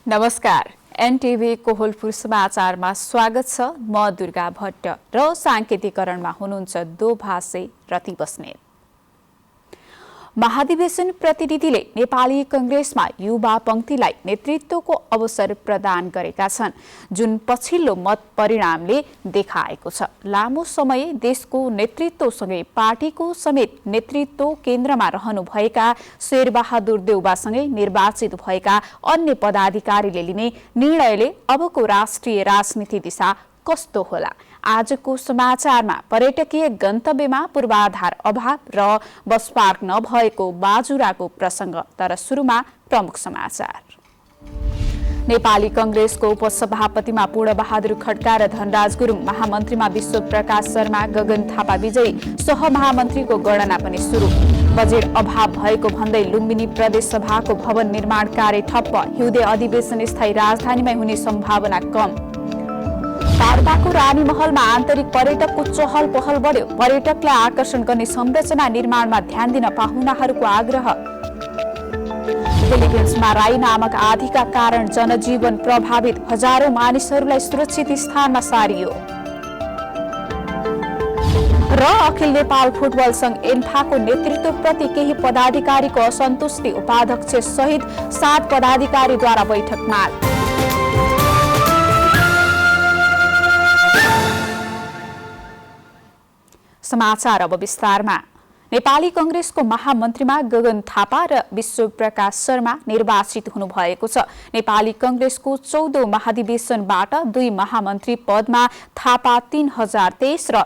नमस्कार, एनटिभी कोहलपुर समाचारमा स्वागत छ। म दुर्गा भट्ट र सांकेतिकरणमा हुनुहुन्छ दोभाषे रति बस्नेत। महाधिवेशन प्रतिनिधिले नेपाली कंग्रेसमा युवा पंक्तिलाई नेतृत्वको अवसर प्रदान गरेका छन्, जुन पछिल्लो मत परिणामले देखाएको छ। लामो समय देशको नेतृत्वसँगै पार्टीको समेत नेतृत्व केन्द्रमा रहनुभएका शेरबहादुर देउवासँगै निर्वाचित भएका अन्य पदाधिकारीले लिने निर्णयले अबको राष्ट्रिय राजनीति दिशा कस्तो होला? आजको समाचारमा पर्यटकीय गन्तव्यमा पूर्वाधार अभाव र बस पार्क नभएको बाजुराको प्रसंग। तर सुरुमा प्रमुख समाचार। नेपाली कंग्रेसको उपसभापतिमा पूर्णबहादुर खड्का र धनराज गुरुङ, महामन्त्रीमा विश्वप्रकाश शर्मा, गगन थापा विजयी, सहमहामन्त्रीको गणना पनि सुरु। बजेट अभाव भएको भन्दै लुम्बिनी प्रदेश सभाको भवन निर्माण कार्य ठप्प। हिउँदे अधिवेशन स्थायी राजधानीमै हुने सम्भावना कम। पाल्पाको रानी महलमा आन्तरिक पर्यटकको चहल पहल बढ्यो। पर्यटकलाई आकर्षण गर्ने संरचना निर्माणमा ध्यान दिन पाहुनाहरूको आग्रह। फिलिपिन्समा राई नामक आँधीका कारण जनजीवन प्रभावित, हजारौं मानिसहरूलाई सुरक्षित स्थानमा सारियो। र अखिल नेपाल फुटबल संघ एन्फाको नेतृत्वप्रति केही पदाधिकारीको असन्तुष्टि, उपाध्यक्ष सहित 7 पदाधिकारीद्वारा बैठकमा। समाचार अब विस्तारमा। नेपाली कंग्रेसको महामन्त्रीमा गगन थापा र विश्वप्रकाश शर्मा निर्वाचित हुनुभएको छ। नेपाली कंग्रेसको 14औं महाधिवेशनबाट 2 महामन्त्री पदमा थापा 3023 र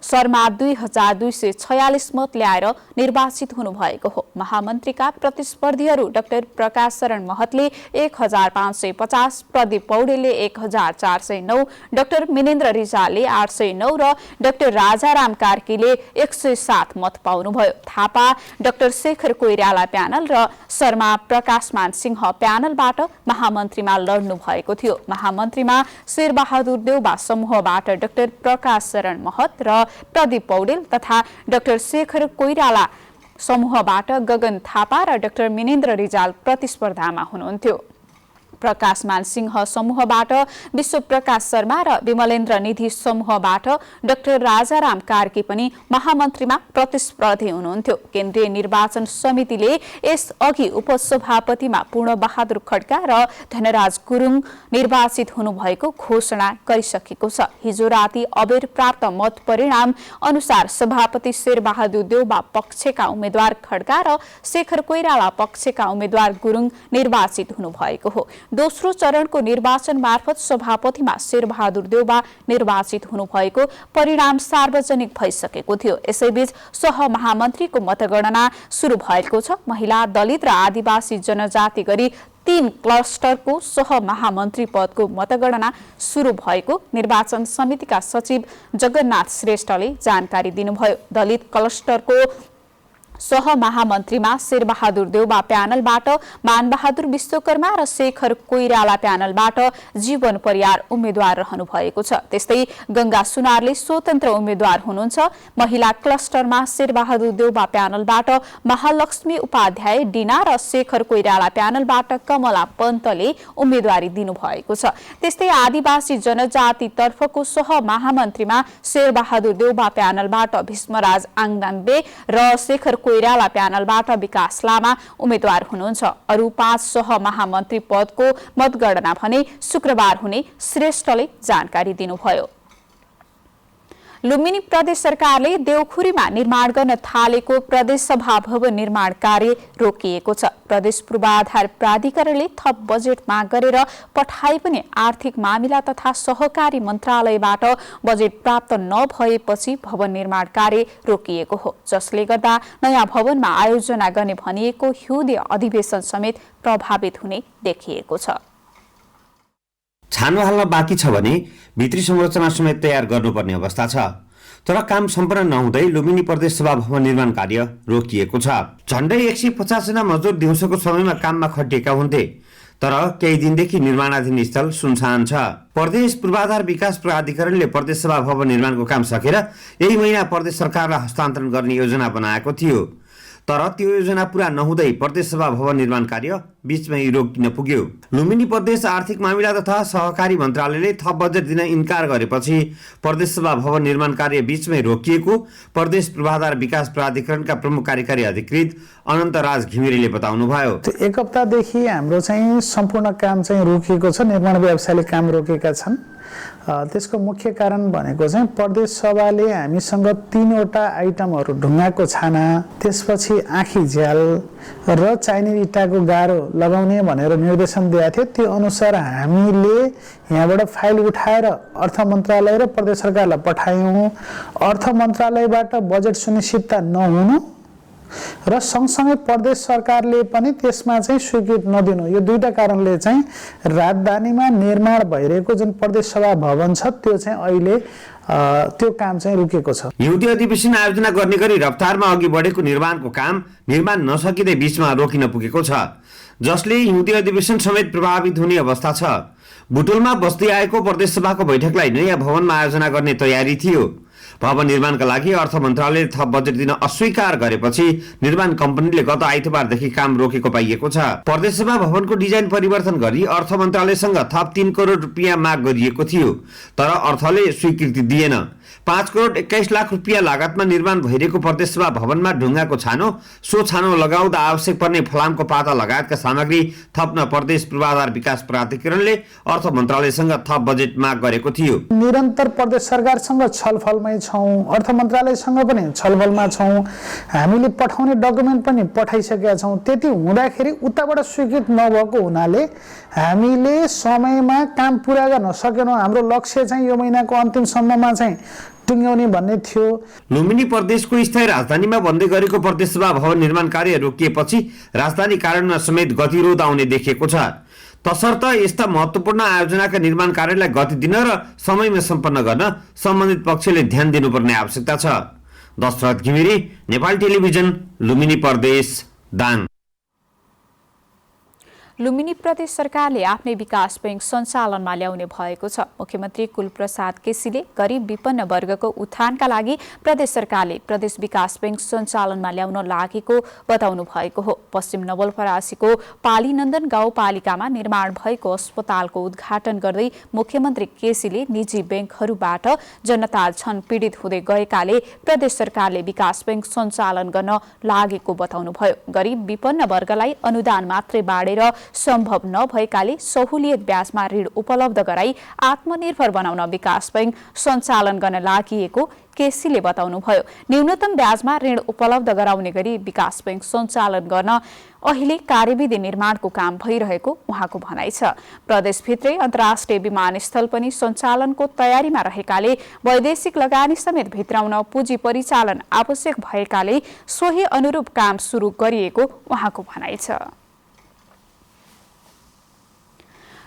शर्मा 2246 मत ल्याएर निर्वाचित हुनुभएको हो। महामन्त्रीका प्रतिस्पर्धीहरू डाक्टर प्रकाश शरण महतले 1550, प्रदीप पौडेलले 1409, डाक्टर मिनेन्द्र रिजालले 809 र डाक्टर राजाराम कार्कीले 107 मत पाउनुभयो। थापा डाक्टर शेखर कोइराला प्यानल र शर्मा प्रकाशमान सिंह प्यानलबाट महामन्त्रीमा लड्नु भएको थियो। महामन्त्रीमा शेरबहादुर देउवा समूहबाट डाक्टर प्रकाश शरण महत र प्रदीप पौडेल तथा डाक्टर शेखर कोइराला समूहबाट गगन थापा र डाक्टर मिनेन्द्र रिजाल प्रतिस्पर्धामा हुनुहुन्थ्यो। प्रकाशमान सिंह समूहबाट विश्वप्रकाश शर्मा र विमलेन्द्र निधि समूहबाट डाक्टर राजाराम कार्की पनि महामन्त्रीमा प्रतिस्पर्धी हुनुहुन्थ्यो। केन्द्रीय निर्वाचन समितिले यसअघि उपसभापतिमा पूर्णबहादुर खड्का र धनराज गुरुङ निर्वाचित हुनुभएको घोषणा गरिसकेको छ। हिजो राति अबेर प्राप्त मत परिणाम अनुसार सभापति शेरबहादुर देउवा पक्षका उम्मेद्वार खड्का र शेखर कोइराला पक्षका उम्मेद्वार गुरुङ निर्वाचित हुनुभएको हो। दोस्रो चरणको निर्वाचन मार्फत सभापतिमा शेरबहादुर देउवा निर्वाचित हुनुभएको परिणाम सार्वजनिक भइसकेको थियो। यसैबीच सहमहामन्त्रीको मतगणना सुरु भएको छ। महिला, दलित र आदिवासी जनजाति गरी 3 क्लस्टरको सहमहामन्त्री पदको मतगणना सुरु भएको निर्वाचन समितिका सचिव जगन्नाथ श्रेष्ठले जानकारी दिनुभयो। दलित क्लस्टरको सहमहामन्त्रीमा शेरबहादुर देउवा प्यानलबाट मानबहादुर विश्वकर्मा र शेखर कोइराला प्यानलबाट जीवन परियार उम्मेद्वार रहनु भएको छ। त्यस्तै गंगा सुनारले स्वतन्त्र उम्मेद्वार हुनुहुन्छ। महिला क्लस्टरमा शेरबहादुर देउवा प्यानलबाट महालक्ष्मी उपाध्याय डिना र शेखर कोइराला प्यानलबाट कमला पन्तले उम्मेद्वारी दिनुभएको छ। त्यस्तै आदिवासी जनजाति तर्फको सहमहामन्त्रीमा शेरबहादुर देउवा प्यानलबाट भीष्मराज आङदाम्बे र शेखर कोइराला प्यानलबाट विकास लामा उम्मेद्वार हुनुहुन्छ। अरु 5 सहमहामन्त्री पदको मतगणना भने शुक्रबार हुने श्रेष्ठले जानकारी दिनुभयो। लुम्बिनी प्रदेश सरकारले देउखुरीमा निर्माण गर्न थालेको प्रदेश सभा भवन निर्माण कार्य रोकिएको छ। प्रदेश पूर्वाधार प्राधिकरणले थप बजेट माग गरेर पठाए पनि आर्थिक मामिला तथा सहकारी मन्त्रालयबाट बजेट प्राप्त नभएपछि भवन निर्माण कार्य रोकिएको हो, जसले गर्दा नयाँ भवनमा आयोजना गर्ने भनिएको हिउँदे अधिवेशन समेत प्रभावित हुने देखिएको छ। छानो हाल्न बाँकी छ भने भित्री संरचना समेत तयार गर्नुपर्ने अवस्था छ। तर काम सम्पन्न नहुँदै लुम्बिनी प्रदेश सभा भवन निर्माण कार्य रोकिएको छ। झण्डै 150 जना मजदुर दिउँसोको समयमा काममा खटिएका हुन्थे, तर केही दिनदेखि निर्माणाधीन स्थल सुनसान छ। प्रदेश पूर्वाधार विकास प्राधिकरणले प्रदेश सभा भवन निर्माणको काम सकेर यही महिना प्रदेश सरकारलाई हस्तान्तरण गर्ने योजना बनाएको थियो। तर त्यो योजना पूरा नहुँदै प्रदेश सभा भवन निर्माण कार्य बीचमै रोकिन पुग्यो। लुम्बिनी प्रदेश आर्थिक मामिला तथा सहकारी मन्त्रालयले थप बजेट दिन इन्कार गरेपछि प्रदेश सभा भवन निर्माण कार्य बीचमै रोकिएको प्रदेश पूर्वाधार विकास प्राधिकरणका प्रमुख कार्यकारी अधिकृत अनन्तराज घिमिरेले बताउनुभयो। एक हप्तादेखि हाम्रो चाहिँ सम्पूर्ण काम चाहिँ रोकिएको छ, निर्माण व्यवसायले काम रोकेका छन्। त्यसको मुख्य कारण भनेको चाहिँ प्रदेश सभाले हामीसँग 3वटा आइटमहरू ढुङ्गाको छाना, त्यसपछि आँखी झ्याल र चाहिने इँटाको गाह्रो लगाउने भनेर निर्देशन दिएको थियो। त्यो अनुसार हामीले यहाँबाट फाइल उठाएर अर्थ मन्त्रालय र प्रदेश सरकारलाई पठायौँ। अर्थ मन्त्रालयबाट बजेट सुनिश्चितता नहुनु र सँगसँगै प्रदेश सरकारले पनि त्यसमा चाहिँ स्वीकृति नदिनु, यो दुईटा कारणले चाहिँ राजधानीमा निर्माण भइरहेको जुन प्रदेश सभा भवन छ त्यो चाहिँ अहिले त्यो काम चाहिँ रुकेको छ। हिउँदे अधिवेशन आयोजना गर्ने गरी रफ्तारमा अघि बढेको निर्माणको काम निर्माण नसकिँदै बीचमा रोकिन पुगेको छ, जसले हिउँदे अधिवेशन समेत प्रभावित हुने अवस्था छ। बुटोलमा बस्दै आएको प्रदेश सभाको बैठकलाई नयाँ भवनमा आयोजना गर्ने तयारी थियो। भवन निर्माणका लागि अर्थ मन्त्रालयले थप बजेट दिन अस्वीकार गरेपछि निर्माण कम्पनीले गत आइतबारदेखि काम रोकेको पाइएको छ। प्रदेश सभा भवनको डिजाइन परिवर्तन गरी अर्थ मन्त्रालयसँग थप 3 करोड रुपियाँ माग गरिएको थियो, तर अर्थले स्वीकृति दिएन। 5 करोड 21 लाख रुपियाँ लागतमा निर्माण भइरहेको प्रदेश सभा भवनमा ढुङ्गाको छानो, सो छानो लगाउँदा आवश्यक पर्ने फलामको पाता लगायतका सामग्री थप्न प्रदेश पूर्वाधार विकास प्राधिकरणले अर्थ मन्त्रालयसँग थप बजेट माग गरेको थियो। निरन्तर प्रदेश सरकारसँग छलफलमै छौँ, अर्थ मन्त्रालयसँग पनि छलफलमा छौँ, हामीले पठाउने डकुमेन्ट पनि पठाइसकेका छौँ। त्यति हुँदाखेरि उताबाट स्वीकृत नभएको हुनाले हामीले समयमा काम पुरा गर्न सकेनौँ। हाम्रो लक्ष्य चाहिँ यो महिनाको अन्तिमसम्ममा चाहिँ टुङ्ग्याउने भन्ने थियो। लुम्बिनी प्रदेशको स्थायी राजधानीमा बन्दै गरेको प्रदेश सभा भवन निर्माण कार्य रोकिएपछि राजधानी कार्यान्वयनमा समेत गतिरोध आउने देखिएको छ। तसर्थ यस्ता महत्त्वपूर्ण आयोजनाका निर्माण कार्यलाई गति दिन र समयमा सम्पन्न गर्न सम्बन्धित पक्षले ध्यान दिनुपर्ने आवश्यकता छ। दशरथ घिमिरे, नेपाल टेलिभिजन, लुम्बिनी प्रदेश, दाङ। लुम्बिनी प्रदेश सरकारले आफ्नै विकास बैंक सञ्चालनमा ल्याउने भएको छ। मुख्यमन्त्री कुलप्रसाद केसीले गरिब विपन्न वर्गको उत्थानका लागि प्रदेश सरकारले प्रदेश विकास बैंक सञ्चालनमा ल्याउन लागेको बताउनु भएको हो। पश्चिम नवलपरासीको पालीनन्दन गाउँपालिकामा निर्माण भएको अस्पतालको उद्घाटन गर्दै मुख्यमन्त्री केसीले निजी बैंकहरूबाट जनता झन पीडित हुँदै गएकाले प्रदेश सरकारले विकास बैंक सञ्चालन गर्न लागेको बताउनुभयो। गरिब विपन्न वर्गलाई अनुदान मात्रै बाँडेर सम्भव नभएकाले सहुलियत ब्याजमा ऋण उपलब्ध गराई आत्मनिर्भर बनाउन विकास बैंक सञ्चालन गर्न लागि केसीले बताउनुभयो। न्यूनतम ब्याजमा ऋण उपलब्ध गराउने गरी विकास बैंक सञ्चालन गर्न अहिले कार्यविधि निर्माणको काम भइरहेको उहाँको भनाइ छ। प्रदेशभित्रै अन्तर्राष्ट्रिय विमानस्थल पनि सञ्चालनको तयारीमा रहेकाले वैदेशिक लगानी समेत भित्राउन पुँजी परिचालन आवश्यक भएकाले सोही अनुरूप काम सुरु गरिएको उहाँको भनाइ छ।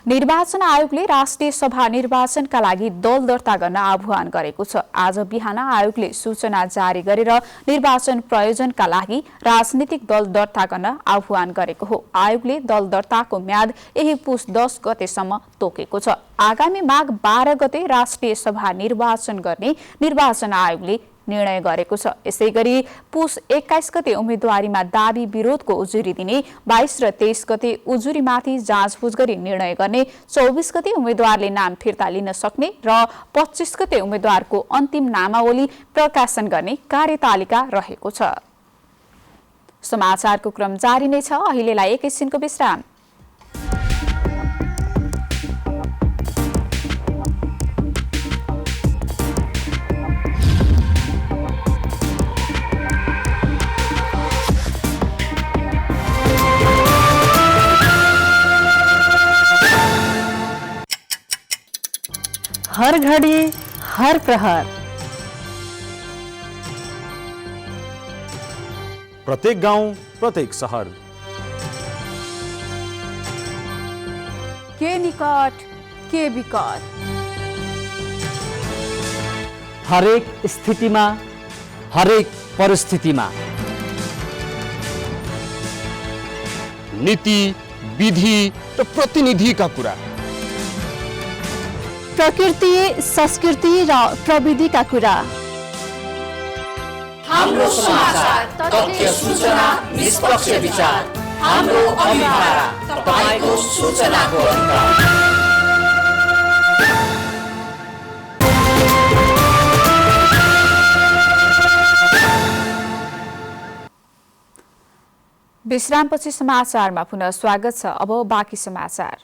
निर्वाचन आयोगले राष्ट्रिय सभा निर्वाचनका लागि दल दर्ता गर्न आह्वान गरेको छ। आज बिहान आयोगले सूचना जारी गरेर निर्वाचन प्रयोजनका लागि राजनीतिक दल दर्ता गर्न आह्वान गरेको हो। आयोगले दल दर्ताको म्याद यही पुस 10 गतेसम्म तोकेको छ। आगामी माघ 12 गते राष्ट्रिय सभा निर्वाचन गर्ने निर्वाचन आयोगले निर्णय गरेको छ। यसैगरी पुस 21 गते उम्मेदवारीमा दाबी विरोधको उजुरी दिने, 22 र 23 गते उजुरीमाथि जाँचबुझ गरी निर्णय गर्ने, 24 गते उम्मेदवारले नाम फिर्ता लिन सक्ने र 25 गते उम्मेदवारको अन्तिम नामावली प्रकाशन गर्ने कार्यतालिका रहेको छ। समाचारको क्रम जारी नै छ। अहिलेलाई एकैछिनको विश्राम। हर घड़ी हर प्रहर, प्रत्येक गाउँ प्रत्येक शहर, के निकट के विकट, हरेक स्थितिमा हरेक परिस्थितिमा नीति विधि र प्रतिनिधिका कुरा, प्रकृति संस्कृति र प्रविधिका कुरा, हाम्रो समाचार, तथ्य, सूचना, निष्पक्ष विचार, हाम्रो अभिभारा, तपाईको सूचनाको अधिकार। विश्रामपछि समाचारमा पुनः स्वागत छ। अब बाँकी समाचार।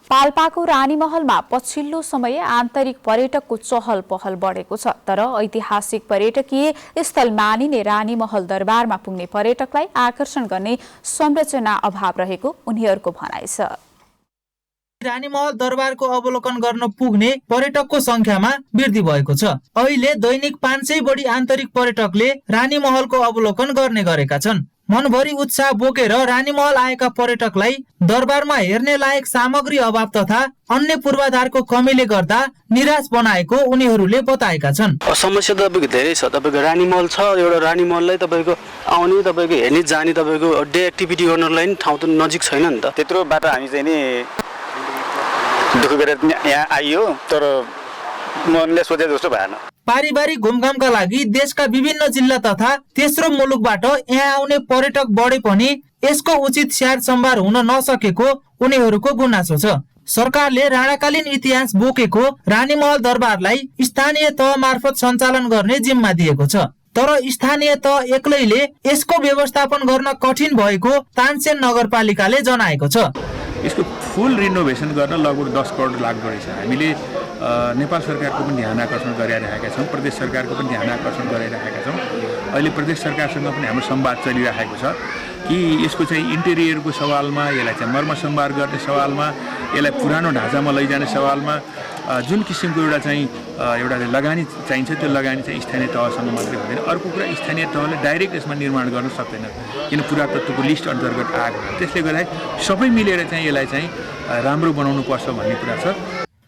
पाल्पाको रानीमहलमा पछिल्लो समय आन्तरिक पर्यटकको चहल पहल बढेको छ, तर ऐतिहासिक पर्यटकीय स्थल मानिने रानीमहल दरबारमा पुग्ने पर्यटकलाई आकर्षण गर्ने संरचना अभाव रहेको उनीहरूको भनाइ छ। रानीमहल दरबारको अवलोकन गर्न पुग्ने पर्यटकको संख्यामा वृद्धि भएको छ। अहिले दैनिक 500 बढी आन्तरिक पर्यटकले रानीमहलको अवलोकन गर्ने गरेका छन्। मनभरि उत्साह बोकेर रानीमहल आएका पर्यटकलाई दरबारमा हेर्ने लायक सामग्री अभाव तथा अन्य पूर्वाधारको कमीले गर्दा निराश बनाएको उनीहरूले बताएका छन्। समस्या त तपाईँको धेरै छ। तपाईँको रानीमहल छ, एउटा रानीमहललाई तपाईँको आउने, तपाईँको हेर्ने जाने, तपाईँको डे एक्टिभिटी गर्नलाई नि ठाउँ त नजिक छैन नि त। त्यत्रो बाटो हामी चाहिँ नि दुःख गरेर यहाँ आइयो, तर मनले सोचे जस्तो भएन। पारिवारिक घुमघामका लागि देशका विभिन्न जिल्ला तथा तेस्रो मुलुकबाट यहाँ आउने पर्यटक बढे पनि यसको उचित स्याहार सम्भार हुन नसकेको उनीहरूको गुनासो छ। सरकारले राणाकालीन इतिहास बोकेको रानीमहल दरबारलाई स्थानीय तह मार्फत सञ्चालन गर्ने जिम्मा दिएको छ, तर स्थानीय तह एक्लैले यसको व्यवस्थापन गर्न कठिन भएको तानसेन नगरपालिकाले जनाएको छ। यसको फुल रिनोभेसन गर्न लगभग 10 करोड लाग्दो रहेछ। हामीले नेपाल सरकारको पनि ध्यान आकर्षण गरिरहेका छौँ, प्रदेश सरकारको पनि ध्यान आकर्षण गरिरहेका छौँ। अहिले प्रदेश सरकारसँग पनि हाम्रो संवाद चलिरहेको छ कि यसको चाहिँ इन्टेरियरको सवालमा, यसलाई चाहिँ मर्म सम्भार गर्ने सवालमा, यसलाई पुरानो ढाँचामा लैजाने सवालमा जुन किसिमको एउटा चाहिँ एउटा लगानी चाहिन्छ, त्यो लगानी चाहिँ स्थानीय तहसँग मात्रै हुँदैन। अर्को कुरा, स्थानीय तहले डाइरेक्ट यसमा निर्माण गर्न सक्दैन किन पुरातत्वको लिस्ट अन्तर्गत आएको छ। त्यसले गर्दा सबै मिलेर चाहिँ यसलाई चाहिँ राम्रो बनाउनु पर्छ भन्ने कुरा छ।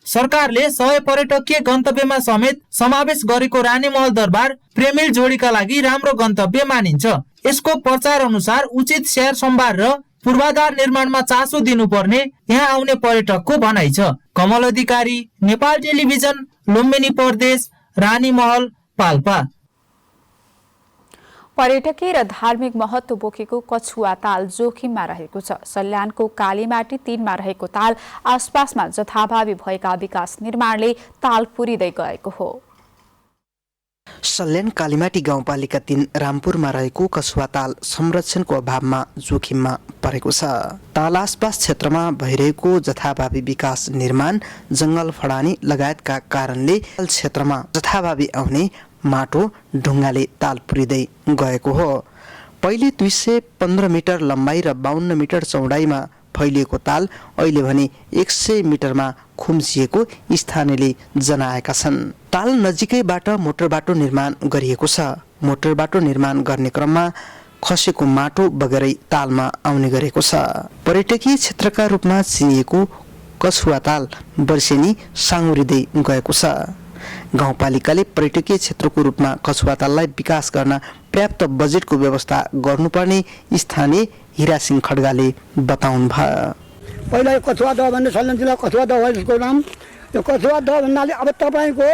सरकारले 100 पर्यटकीय गन्तव्यमा समेत समावेश गरेको रानीमहल दरबार प्रेमिल जोडीका लागि राम्रो गन्तव्य मानिन्छ। यसको प्रचार अनुसार उचित स्याहार सम्भार र पूर्वाधार निर्माणमा चासो दिनुपर्ने यहाँ आउने पर्यटकको भनाइ छ। कमल अधिकारी, नेपाल टेलिभिजन, लुम्बिनी प्रदेश, रानीमहल, पाल्पा। पर्यटकीय र धार्मिक महत्त्व बोकेको कछुवा ताल जोखिममा रहेको छ। सल्यानको कालीमाटी 3 मा रहेको ताल आसपासमा जथाभावी भएका विकास निर्माणले ताल पुरिँदै गएको हो। सल्यान कालीमाटी गाउँपालिका 3 रामपुरमा रहेको कछुवा ताल संरक्षणको अभावमा जोखिममा परेको छ। ताल आसपास क्षेत्रमा भइरहेको जथाभावी विकास निर्माण, जंगल फडानी लगायतका कारणले क्षेत्रमा जथाभावी आउने माटो ढुङ्गाले ताल पुरिँदै गएको हो। पहिले 215 मिटर लम्बाइ र 52 मिटर चौडाइमा फैलिएको ताल अहिले भने 100 मिटरमा खुम्चिएको स्थानीयले जनाएका छन्। ताल नजिकैबाट मोटर बाटो निर्माण गरिएको छ। मोटर बाटो निर्माण गर्ने क्रममा खसेको माटो बगेरै तालमा आउने गरेको छ। पर्यटकीय क्षेत्रका रूपमा चिनिएको कछुवा ताल वर्षेनी साँगुरिँदै गएको छ। गाउँपालिकाले पर्यटकीय क्षेत्रको रूपमा कछुवा ताललाई विकास गर्न पर्याप्त बजेटको व्यवस्था गर्नुपर्ने स्थानीय हिरासिंह खड्गाले बताउनु भयो। पहिला यो कछुवा दह भन्ने सल्यान जिल्ला कछुवा दह हो यसको नाम। यो कछुवा दह भन्नाले अब तपाईँको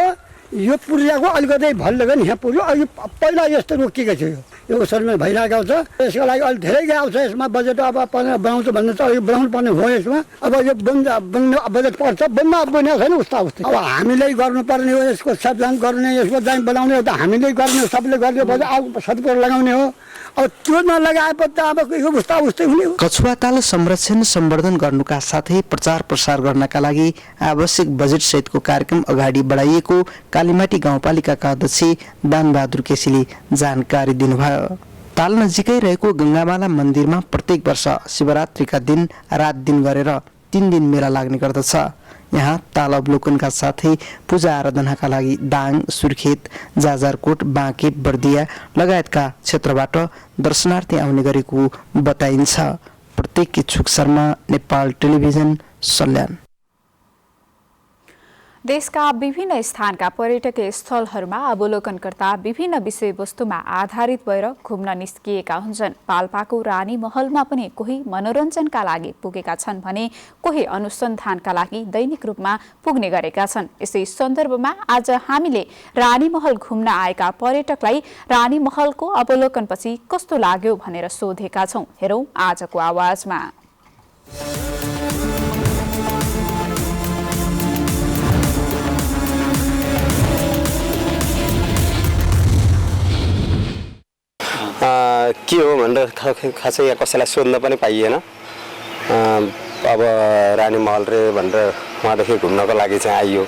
यो पुर्याको अलिकति भल्लो पनि यहाँ पुर्यो। अहिले पहिला यस्तो रोकिएको थियो, यो शरीरमा भइरहेको छ। यसको लागि अहिले धेरै गाउँ छ, यसमा बजेट अब बनाउँछ भन्ने छ, यो बनाउनु पर्ने हो। यसमा अब यो बन्ने बजेट पर्छ, बन्न बनिएको छैन उस्ता उस्तै। अब हामीले गर्नुपर्ने हो, यसको सदलान गर्ने, यसको दाम बनाउने हो त हामीले गर्ने हो, सबले गर्ने हो, अब सदुपयोग लगाउने हो। अब त्यो नलगाएपछि त अब यो उस्ता उस्तै हुने हो। कछुवा ताल संरक्षण सम्वर्धन गर्नुका साथै प्रचार प्रसार गर्नका लागि आवश्यक बजेट सहितको कार्यक्रम अगाडि बढाइएको कालीमाटी गाउँपालिकाका अध्यक्ष दानबहादुर केसीले जानकारी दिनुभयो। ताल नजिकै रहेको गंगामाला मन्दिरमा प्रत्येक वर्ष शिवरात्रिका दिन रात दिन गरेर 3 दिन मेला लाग्ने गर्दछ। यहाँ ताल अवलोकनका साथै पूजा आराधनाका लागि दाङ, सुर्खेत, जाजरकोट, बाँके, बर्दिया लगायतका क्षेत्रबाट दर्शनार्थी आउने गरेको बताइन्छ। प्रत्येक इच्छुक शर्मा, नेपाल टेलिभिजन, सल्यान। देशका विभिन्न स्थानका पर्यटकीय स्थलहरूमा अवलोकनकर्ता विभिन्न विषयवस्तुमा आधारित भएर घुम्न निस्किएका हुन्छन्। पाल्पाको रानी महलमा पनि कोही मनोरञ्जनका लागि पुगेका छन् भने कोही अनुसन्धानका लागि दैनिक रूपमा पुग्ने गरेका छन्। यसै सन्दर्भमा आज हामीले रानी महल घुम्न आएका पर्यटकलाई रानी महलको अवलोकनपछि कस्तो लाग्यो भनेर सोधेका छौं। हेरौं आजको आवाजमा। के हो भनेर खासै यहाँ कसैलाई सोध्न पनि पाइएन। अब रानी महल रे भनेर उहाँदेखि घुम्नको लागि चाहिँ आइयो,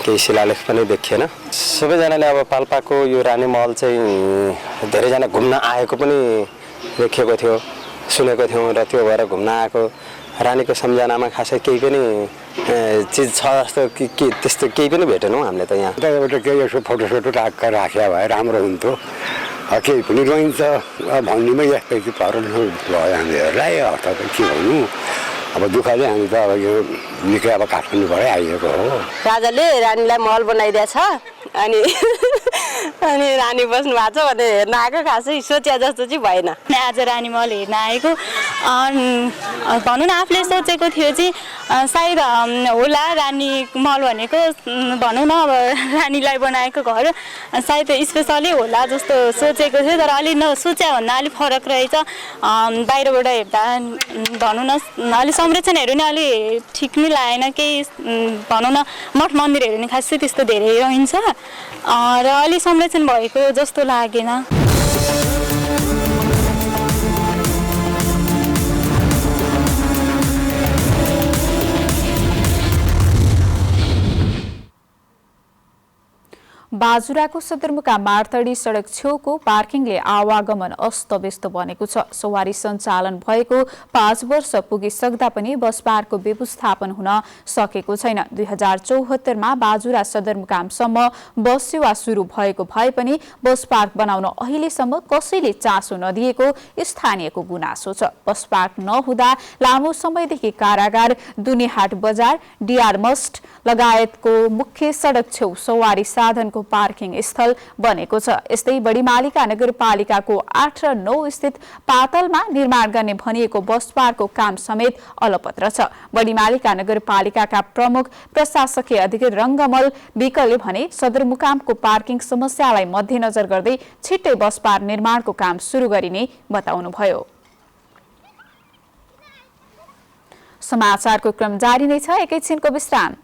केही शिलालेख पनि देखिएन। सबैजनाले अब पाल्पाको यो रानी महल चाहिँ धेरैजना घुम्न आएको पनि देखेको थियो, सुनेको थियौँ र त्यो भएर घुम्न आएको रानीको सम्झनामा खासै केही पनि चिज छ जस्तो के त्यस्तो केही पनि भेटेनौँ हामीले त। यहाँ एउटा केही यसो फोटोसोटो राख्या भए राम्रो हुन्थ्यो, केही पनि रहन्छ भन्नेमै यस्तै चाहिँ परल भयो हामीहरूलाई। अर्थ त के भन्नु, अब दुःखले हामी त अब यो निकै अब काठमाडौँबाटै आइएको हो। राजाले रानीलाई महल बनाइदिएछ अनि रानी बस्नु भएको छ भने हेर्न आएको, खासै सोचे जस्तो चाहिँ भएन। आज रानी महल हेर्न आएको, भनौँ न आफूले सोचेको थियो चाहिँ सायद होला रानी महल भनेको भनौँ न अब रानीलाई बनाएको घर सायद स्पेसली होला जस्तो सोचेको थियो, तर अलि नसोचे भन्दा अलिक फरक रहेछ। बाहिरबाट हेर्दा भनौँ न अलि संरचनाहरू नै अलि ठिक नै लागेन, केही भनौँ न मठ मन्दिरहरू नि खासै त्यस्तो धेरै रहन्छ र अलि संरक्षण भएको जस्तो लागेन। बाजुराको सदरमुकाम मार्तडी सडक छेउको पार्किङले आवागमन अस्तव्यस्त बनेको छ। सवारी सञ्चालन भएको 5 वर्ष पुगिसक्दा पनि बस पार्कको व्यवस्थापन हुन सकेको छैन। 2074 मा बाजुरा सदरमुकामसम्म बस सेवा सुरु भएको भए पनि बस पार्क बनाउन अहिलेसम्म कसैले चासो नदिएको स्थानीयको गुनासो छ। बस पार्क नहुँदा लामो समयदेखि कारागार, दुनीहाट बजार, डिआर मस्ट लगायतको मुख्य सडक छेउ सवारी साधनको पार्किङ स्थल बनेको छ। यस्तै बडीमालिका नगरपालिकाको 8 र 9 स्थित पातलमा निर्माण गर्ने भनिएको बस पार्कको काम समेत अलपत्र छ। बडीमालिका नगरपालिकाका प्रमुख प्रशासकीय अधिकारी रङ्गमल विकलले भने सदरमुकामको पार्किङ समस्यालाई मध्यनजर गर्दै छिट्टै बस पार्क निर्माणको काम सुरु गरिने बताउनुभयो। समाचारको क्रम जारी नै छ, एकैछिनको विश्राम।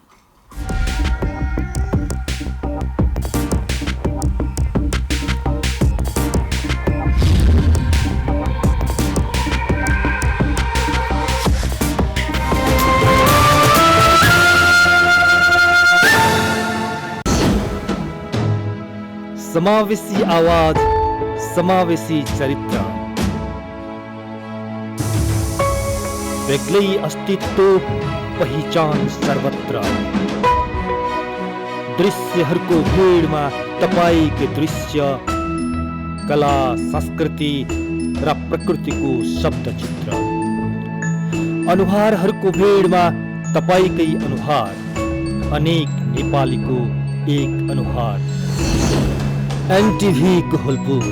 समावेशी आवाज, समावेशी चरित्र, बेग्लै अस्तित्व, पहिचान सर्वत्र। दृश्यहरूको भीडमा तपाईको दृश्य, कला, संस्कृति र प्रकृतिको शब्दचित्र। अनुहारहरूको भीडमा तपाईकै अनुहार, अनेक नेपालीको एक अनुहार। एनटिभी कोहलपुर।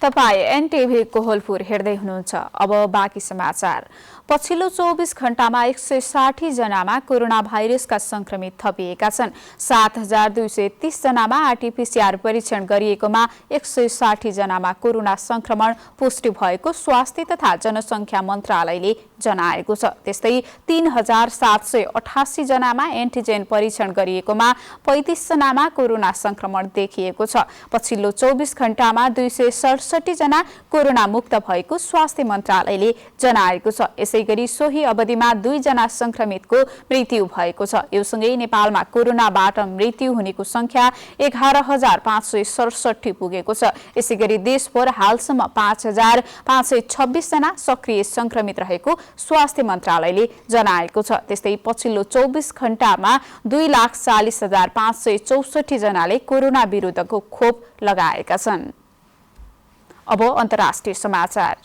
तपाई एनटिभी कोहलपुर हेर्दै हुनुहुन्छ। अब बाँकी समाचार। पछिल्लो 24 घण्टामा 160 जनामा कोरोना भाइरसका संक्रमित थपिएका छन्। 7230 जनामा आरटीपीसीआर परीक्षण गरिएकोमा 160 जनामा कोरोना संक्रमण पुष्टि भएको स्वास्थ्य तथा जनसंख्या मन्त्रालयले जनाएको छ। त्यस्तै 3788 जनामा एन्टिजेन परीक्षण गरिएकोमा 35 जनामा कोरोना संक्रमण देखिएको छ। पछिल्लो 24 घण्टामा 267 जना कोरोना मुक्त भएको स्वास्थ्य मन्त्रालयले जनाएको छ। यसैगरी सोही अवधिमा 2 जना संक्रमितको मृत्यु भएको छ। यो सँगै नेपालमा कोरोनाबाट मृत्यु हुनेको संख्या 11567 पुगेको छ। यसैगरी देशभर हालसम्म 5526 जना सक्रिय संक्रमित रहेको स्वास्थ्य मन्त्रालयले जनाएको छ। त्यस्तै पछिल्लो 24 घण्टामा 2,40,564 जनाले कोरोना विरुद्धको खोप लगाएका छन्। अब अन्तर्राष्ट्रिय समाचार।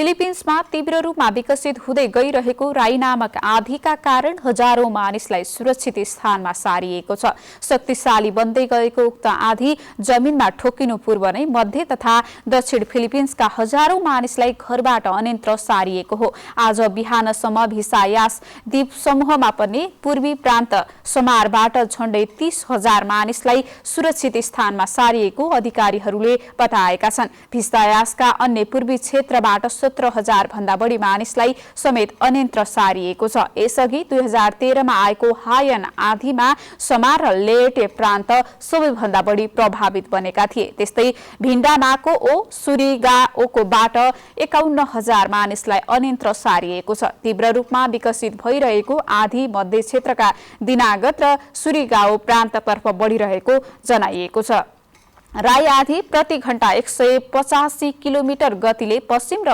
फिलिपिन्समा तीव्र रूपमा विकसित हुँदै गइरहेको राई नामक आँधीका कारण हजारौं मानिसलाई सुरक्षित स्थानमा सारिएको छ। शक्तिशाली बन्दै गएको उक्त आँधी जमिनमा ठोकिनु पूर्व नै मध्य तथा दक्षिण फिलिपिन्सका हजारौं मानिसलाई घरबाट अन्यत्र सारिएको हो। आज बिहानसम्म भिसायास द्वीप समूहमा पनि पूर्वी प्रान्त समारबाट झण्डै 30,000 मानिसलाई सुरक्षित स्थानमा सारिएको अधिकारीहरूले बताएका छन्। भिसायासका अन्य पूर्वी क्षेत्रबाट 17,000 भन्दा बढी मानिसलाई समेत अन्यत्र सारिएको छ। यसअघि 2013 मा आएको हायन आँधीमा समार र लेटे प्रान्त सबैभन्दा बढी प्रभावित बनेका थिए। त्यस्तै भिन्डामाको ओ सुरिगाओकोबाट 51,000 मानिसलाई अन्यत्र सारिएको छ। तीव्र रूपमा विकसित भइरहेको आँधी मध्य क्षेत्रका दिनागत र सुरिगाओ प्रान्ततर्फ बढ़िरहेको जनाइएको छ। राई आँधी प्रति घण्टा 185 किलोमिटर गतिले पश्चिम र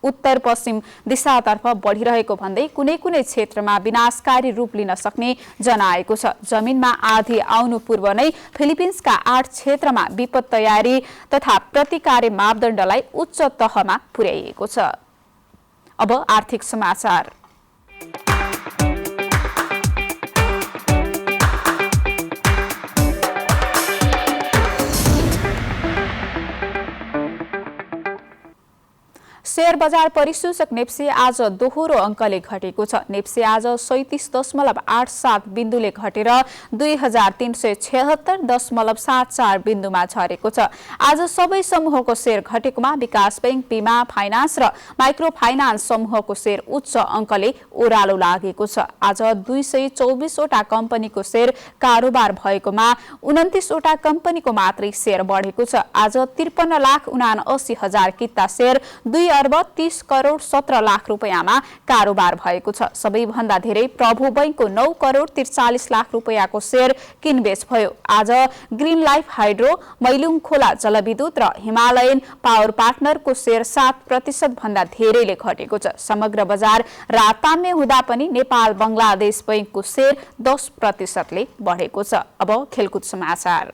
उत्तर पश्चिम दिशातर्फ बढ़िरहेको भन्दै कुनै कुनै क्षेत्रमा विनाशकारी रूप लिन सक्ने जनाएको छ। जमिनमा आँधी आउनु पूर्व नै फिलिपिन्सका 8 क्षेत्रमा विपद तयारी तथा प्रतिकार मापदण्डलाई उच्च तहमा पुर्याइएको छ। अब आर्थिक समाचार। शेयर बजार परिसूचक नेप्से आज दोहोरो अङ्कले घटेको छ। नेप्से आज 37.87 बिन्दुले घटेर 2376.74 बिन्दुमा झरेको छ। आज सबै समूहको शेयर घटेकोमा विकास बैंक, बीमा, फाइनान्स र माइक्रो फाइनान्स समूहको शेयर उच्च अङ्कले ओह्रालो लागेको छ। आज 224 वटा कम्पनीको शेयर कारोबार भएकोमा 29 वटा कम्पनीको मात्रै शेयर बढेको छ। आज 53,79,000 किता शेयर 2,30,17,00,000 रुपैयाँमा कारोबार भएको छ। सबैभन्दा धेरै प्रभु बैंकको 9,43,00,000 रुपैयाँको शेयर किनबेच भयो। आज ग्रीन लाइफ हाइड्रो, मैलुङ खोला जलविद्युत र हिमालयन पावर पार्टनरको शेयर 7% भन्दा धेरैले घटेको छ। समग्र बजार राताम्य हुँदा पनि नेपाल बंगलादेश बैंकको शेयर 10%ले बढेको छ। अब खेलकुद समाचार।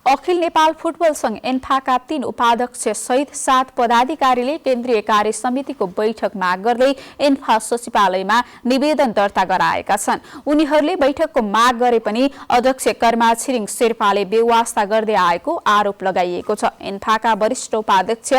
अखिल नेपाल फुटबल संघ एन्फाका 3 उपाध्यक्ष सहित 7 पदाधिकारीले केन्द्रीय कार्य समितिको बैठक माग गर्दै एन्फा सचिवालयमा निवेदन दर्ता गराएका छन्। उनीहरूले बैठकको माग गरे पनि अध्यक्ष कर्मा छिरिङ शेर्पाले बेवास्ता गर्दै आएको आरोप लगाइएको छ। एन्फाका वरिष्ठ उपाध्यक्ष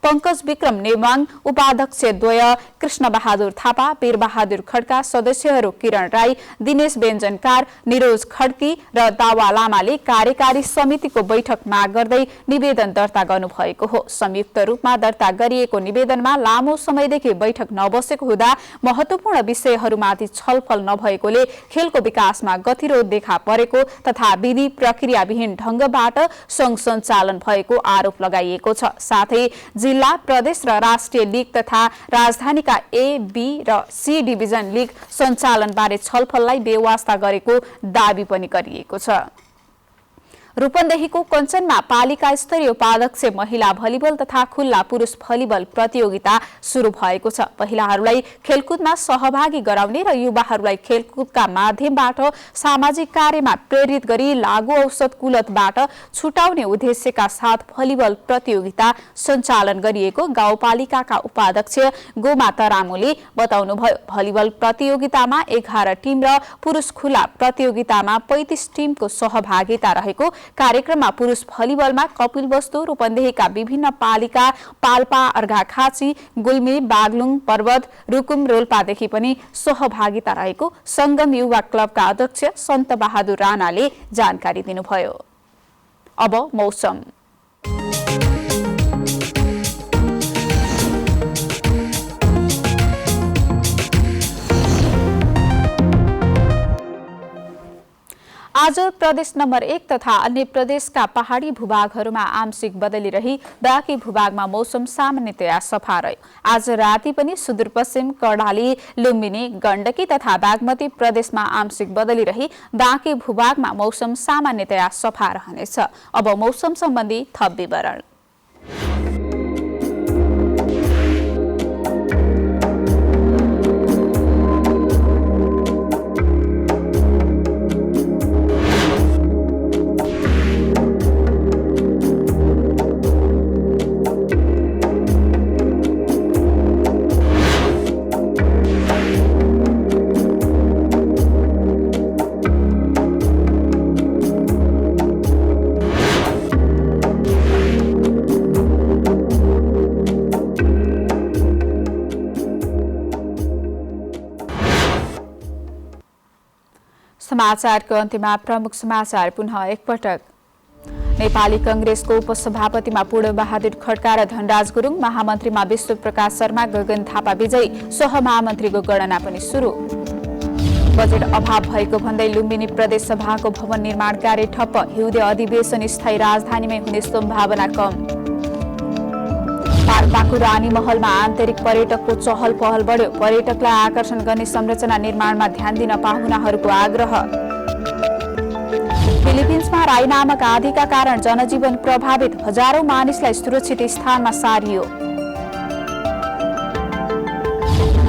पंकज विक्रम नेवाङ, उपाध्यक्ष द्वय कृष्ण बहादुर थापा, वीर बहादुर खड्का, सदस्यहरू किरण राई, दिनेश व्यञ्जनकार, निरोज खड्की र दावा लामाले कार्यकारी समितिको बैठक माग गर्दै निवेदन दर्ता गर्नुभएको हो। संयुक्त रूपमा दर्ता गरिएको निवेदनमा लामो समयदेखि बैठक नबसेको हुँदा महत्वपूर्ण विषयहरूमाथि छलफल नभएकोले खेलको विकासमा गतिरोध देखा परेको तथा विधि प्रक्रियाविहीन ढंगबाट संघ सञ्चालन भएको आरोप लगाइएको छ। साथै जिल्ला, प्रदेश र राष्ट्रिय लीग तथा राजधानीका ए, बी र सी डिभिजन लीग सञ्चालनबारे छलफललाई बेवास्ता गरेको दावी पनि गरिएको छ। रूपन्देहीको कञ्चनमा पालिका स्तरीय उपाध्यक्ष महिला भलिबल तथा खुल्ला पुरुष भलिबल प्रतियोगिता शुरू भएको छ। महिलाहरूलाई खेलकुदमा सहभागी गराउने र युवाहरूलाई खेलकुदका माध्यमबाट सामाजिक कार्यमा प्रेरित गरी लागू औषध कुलतबाट छुटाउने उद्देश्यका साथ भलिबल प्रतियोगिता सञ्चालन गरिएको गाउँपालिकाका उपाध्यक्ष गोमा तरामुले बताउनुभयो। भलिबल प्रतियोगितामा 11 टिम र पुरुष खुल्ला प्रतियोगितामा 35 टिमको सहभागिता रहेको कार्यक्रममा पुरुष भलिबलमा कपिलवस्तु, रूपन्देहीका विभिन्न पालिका पाल्पा, अर्घाखाँची, गुल्मी, बागलुङ, पर्वत, रुकुम, रोल्पादेखि पनि सहभागिता रहेको संगम युवा क्लबका अध्यक्ष सन्त बहादुर राणाले जानकारी दिनुभयो। अब मौसम। आज प्रदेश नम्बर 1 तथा अन्य प्रदेशका पहाडी भूभागहरूमा आंशिक बदली रही बाँकी भूभागमा मौसम सामान्यतया सफा रह्यो। आज राति पनि सुदूरपश्चिम, कर्णाली, लुम्बिनी, गण्डकी तथा बागमती प्रदेशमा आंशिक बदली रही बाँकी भूभागमा मौसम सामान्यतया सफा रहनेछ। अब मौसम सम्बन्धी थप विवरण। समाचारको अन्त्यमा प्रमुख समाचार पुनः एकपटक। नेपाली कंग्रेसको उपसभापतिमा पूर्ण बहादुर खड्का र धनराज गुरुङ, महामन्त्रीमा विश्व प्रकाश शर्मा, गगन थापा विजयी, सहमहामन्त्रीको गणना पनि सुरु। बजेट अभाव भएको भन्दै लुम्बिनी प्रदेश सभाको भवन निर्माण कार्य ठप्प, हिउँदे अधिवेशन स्थायी राजधानीमै हुने सम्भावना कम। पाल्पाको रानी महलमा आन्तरिक पर्यटकको चहल पहल बढ्यो, पर्यटकलाई आकर्षण गर्ने संरचना निर्माणमा ध्यान दिन पाहुनाहरूको आग्रह। फिलिपिन्समा राई नामक आँधीका कारण जनजीवन प्रभावित, हजारौं मानिसलाई सुरक्षित स्थानमा सारियो।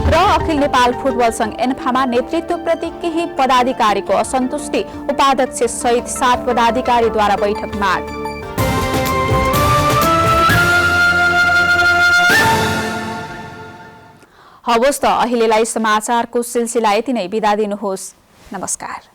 र अखिल नेपाल फुटबल संघ एन्फामा नेतृत्वप्रति केही पदाधिकारीको असन्तुष्टि, उपाध्यक्ष सहित 7 पदाधिकारीद्वारा बैठक माग। हवस् त अहिलेलाई समाचारको सिलसिला यति नै, बिदा दिनुहोस्। नमस्कार।